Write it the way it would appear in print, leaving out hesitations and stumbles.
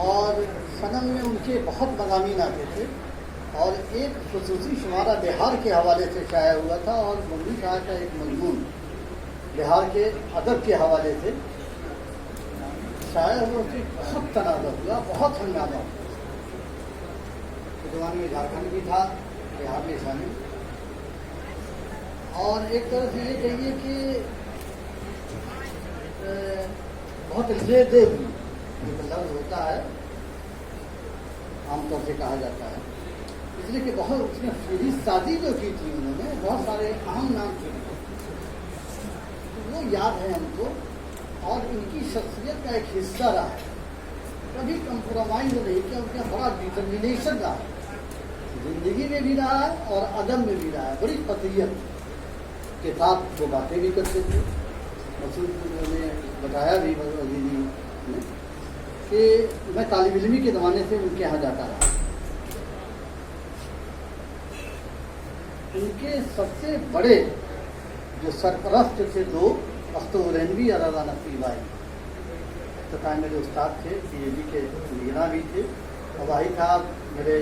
और सनम में उनके बहुत मज़ामीन आते थे और एक खुसूसी शुमारा बिहार के हवाले से शाया हुआ था और मुंशी शाह का एक मजमून बिहार के अदब के हवाले से शाया हुआ, उससे बहुत तनाज़ा हुआ, बहुत हंगामा हुआ। जमाने में झारखंड भी था, बिहार में शामिल, और एक तरह से ये कहिए कि बहुत लेदे हुई जो लफ्ज़ होता है आमतौर से कहा जाता है, इसलिए कि बहुत उसमें पूरी शादी जो की थी उन्होंने, बहुत सारे अहम नाम चुने तो वो याद है हमको, और इनकी शख्सियत का एक हिस्सा रहा है, कभी कंप्रोमाइज नहीं किया, उनका बड़ा डिटर्मिनेशन रहा है, जिंदगी में भी रहा है और अदब में भी रहा है, बड़ी कतईयत के साथ वो बातें भी करते थे। मसूद ने बताया भी अजीजी ने कि मैं तालिब इल्मी के ज़माने से उनके यहाँ जाता रहा। उनके सबसे बड़े जो सरपरस्त थे दो, अख्तर और रज़ा नकवी भाई, तथा मेरे उस्ताद थे, PhD के निगरान भी थे, और भाई साहब मेरे